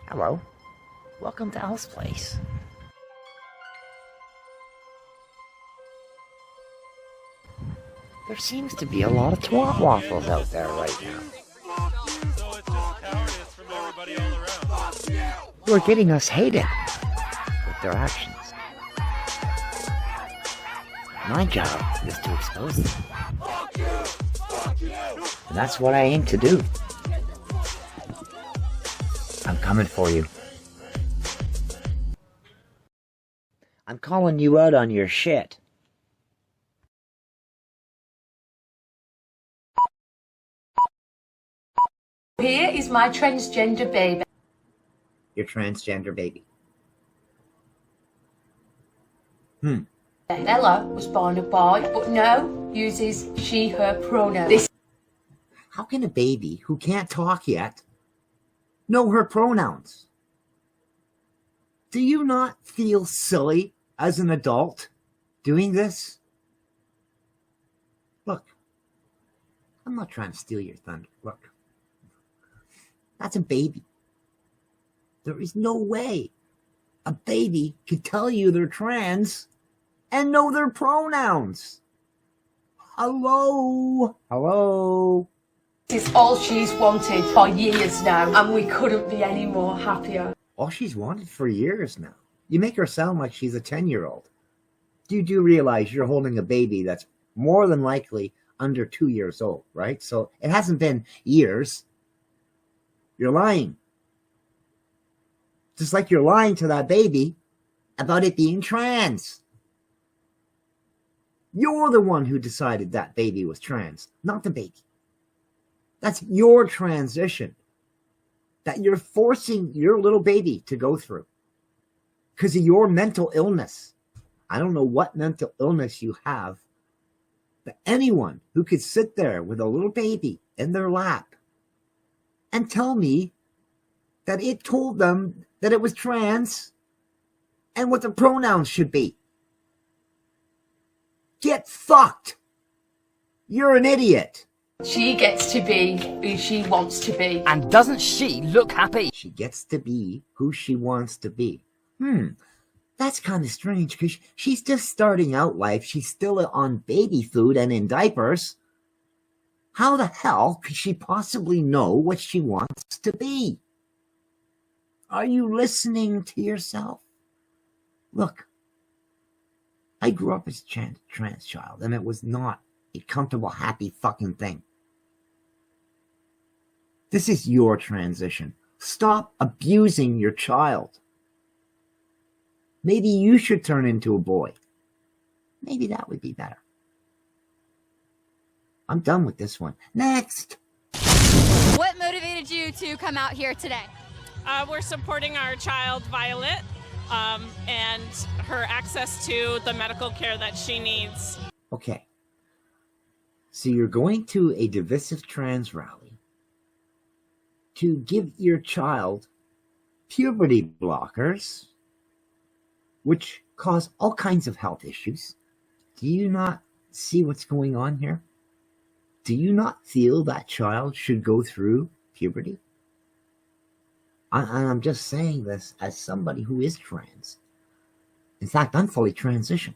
Hello. Welcome to Al's place. There seems to be a lot of twat waffles out there right now. Who are getting us hated with their actions. My job is to expose them. And that's what I aim to do. I'm coming for you. I'm calling you out on your shit. Here is my transgender baby. Your transgender baby. Ella was born a boy, but now uses she, her pronouns. How can a baby who can't talk yet know her pronouns? Do you not feel silly as an adult doing this? Look, I'm not trying to steal your thunder. Look, that's a baby. There is no way a baby could tell you they're trans and know their pronouns. Hello? Hello? This is all she's wanted for years now, and we couldn't be any more happier. All she's wanted for years now. You make her sound like she's a 10-year-old. You do realize you're holding a baby that's more than likely under 2 years old, right? So it hasn't been years. You're lying. Just like you're lying to that baby about it being trans. You're the one who decided that baby was trans, not the baby. That's your transition that you're forcing your little baby to go through because of your mental illness. I don't know what mental illness you have, but anyone who could sit there with a little baby in their lap and tell me that it told them that it was trans and what the pronouns should be. Get fucked. You're an idiot. She gets to be who she wants to be. And doesn't she look happy? She gets to be who she wants to be. That's kind of strange because she's just starting out life. She's still on baby food and in diapers. How the hell could she possibly know what she wants to be? Are you listening to yourself? Look, I grew up as a trans child, and it was not a comfortable, happy fucking thing. This is your transition. Stop abusing your child. Maybe you should turn into a boy. Maybe that would be better. I'm done with this one. Next. What motivated you to come out here today? We're supporting our child, Violet, and her access to the medical care that she needs. Okay. So you're going to a divisive trans rally to give your child puberty blockers, which cause all kinds of health issues. Do you not see what's going on here? Do you not feel that child should go through puberty? I'm just saying this as somebody who is trans. In fact, I'm fully transitioned.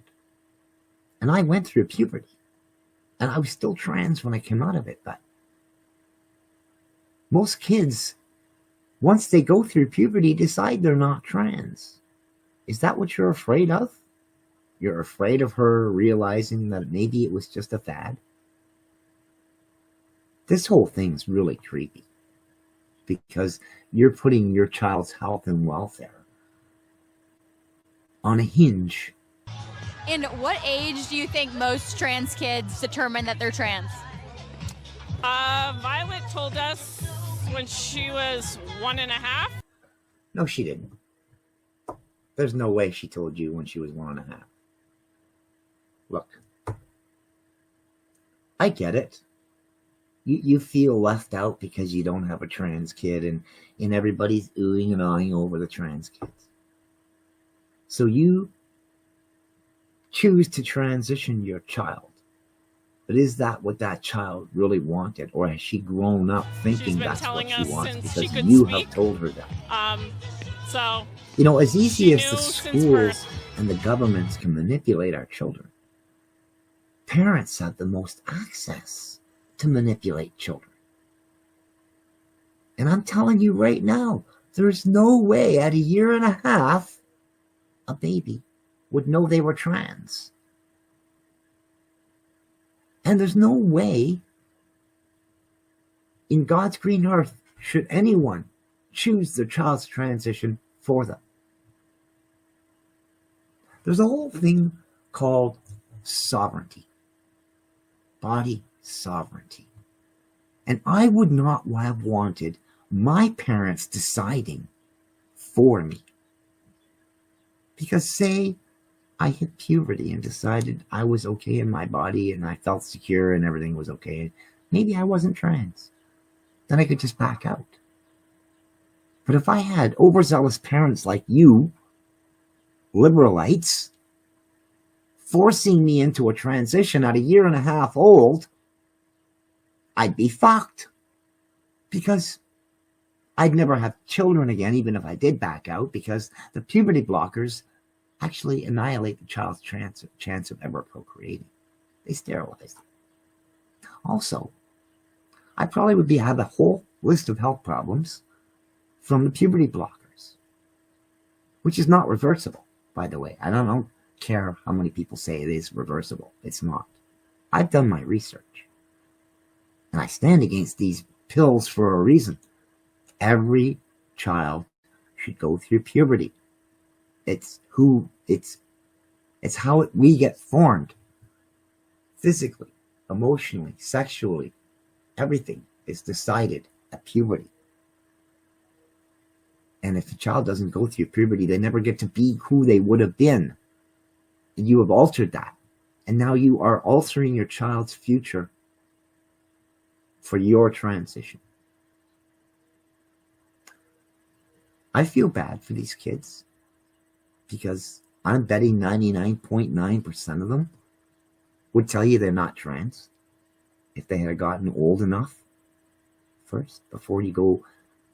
And I went through puberty. And I was still trans when I came out of it. But most kids, once they go through puberty, decide they're not trans. Is that what you're afraid of? You're afraid of her realizing that maybe it was just a fad? This whole thing's really creepy because you're putting your child's health and welfare on a hinge. In what age do you think most trans kids determine that they're trans? Violet told us when she was 1.5. No, she didn't. There's no way she told you when she was 1.5. Look, I get it. You feel left out because you don't have a trans kid and everybody's oohing and ahhing over the trans kids. So you choose to transition your child But is that what that child really wanted? Or has she grown up thinking that's what telling she us wants since because she could you speak. have told her that? So You know, as easy she as the knew since schools birth. and the governments can manipulate our children, parents have the most access to manipulate children. And I'm telling you right now, there's no way at 1.5 years a baby would know they were trans. And there's no way in God's green earth should anyone choose their child's transition for them. There's a whole thing called sovereignty, body sovereignty. And I would not have wanted my parents deciding for me. Because say I hit puberty and decided I was okay in my body and I felt secure and everything was okay. Maybe I wasn't trans. Then I could just back out. But if I had overzealous parents like you, liberalites, forcing me into a transition at 1.5 years old, I'd be fucked. Because I'd never have children again, even if I did back out, because the puberty blockers actually annihilate the child's chance of ever procreating. They sterilize them. Also, I probably would have a whole list of health problems from the puberty blockers, which is not reversible, by the way. I don't care how many people say it is reversible. It's not. I've done my research. And I stand against these pills for a reason. Every child should go through puberty. It's how we get formed. Physically, emotionally, sexually. Everything is decided at puberty. And if a child doesn't go through puberty, they never get to be who they would have been. And you have altered that. And now you are altering your child's future for your transition. I feel bad for these kids because I'm betting 99.9% of them would tell you they're not trans if they had gotten old enough first before you go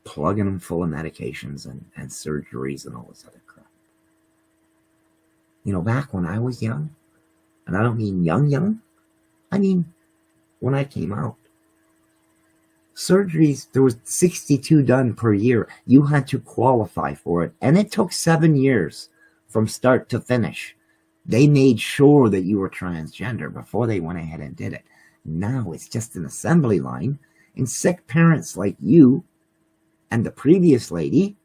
plugging them full of medications and surgeries and all this other crap. You know, back when I was young, and I don't mean young, I mean when I came out, surgeries, there was 62 done per year. You had to qualify for it, and it took 7 years from start to finish. They made sure that you were transgender before they went ahead and did it. Now it's just an assembly line, and sick parents like you and the previous lady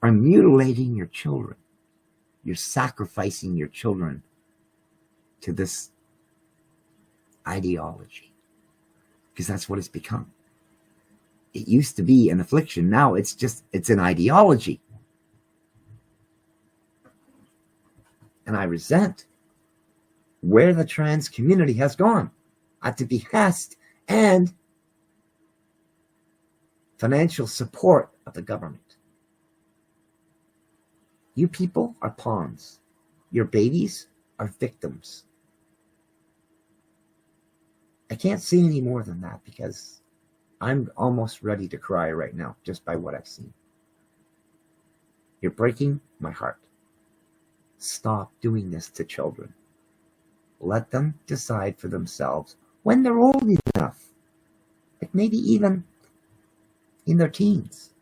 are mutilating your children. You're sacrificing your children to this ideology, because that's what it's become. It used to be an affliction. Now it's an ideology. And I resent where the trans community has gone at the behest and financial support of the government. You people are pawns. Your babies are victims. I can't say any more than that because I'm almost ready to cry right now just by what I've seen. You're breaking my heart. Stop doing this to children. Let them decide for themselves when they're old enough, like maybe even in their teens.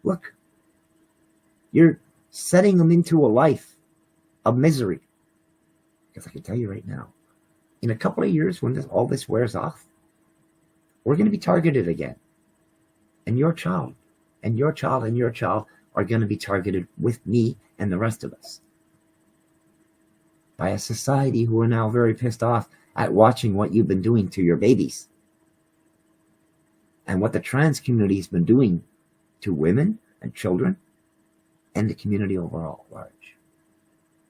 Look, you're setting them into a life of misery. Because I can tell you right now, in a couple of years when all this wears off, we're going to be targeted again. And your child, and your child, and your child are going to be targeted with me and the rest of us. By a society who are now very pissed off at watching what you've been doing to your babies. And what the trans community has been doing to women and children and the community overall at large.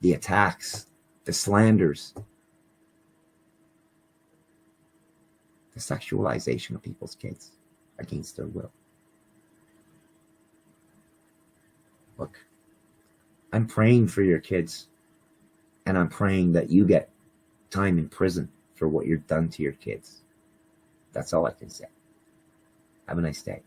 The attacks, the slanders, the sexualization of people's kids against their will. Look, I'm praying for your kids, and I'm praying that you get time in prison for what you've done to your kids. That's all I can say. Have a nice day.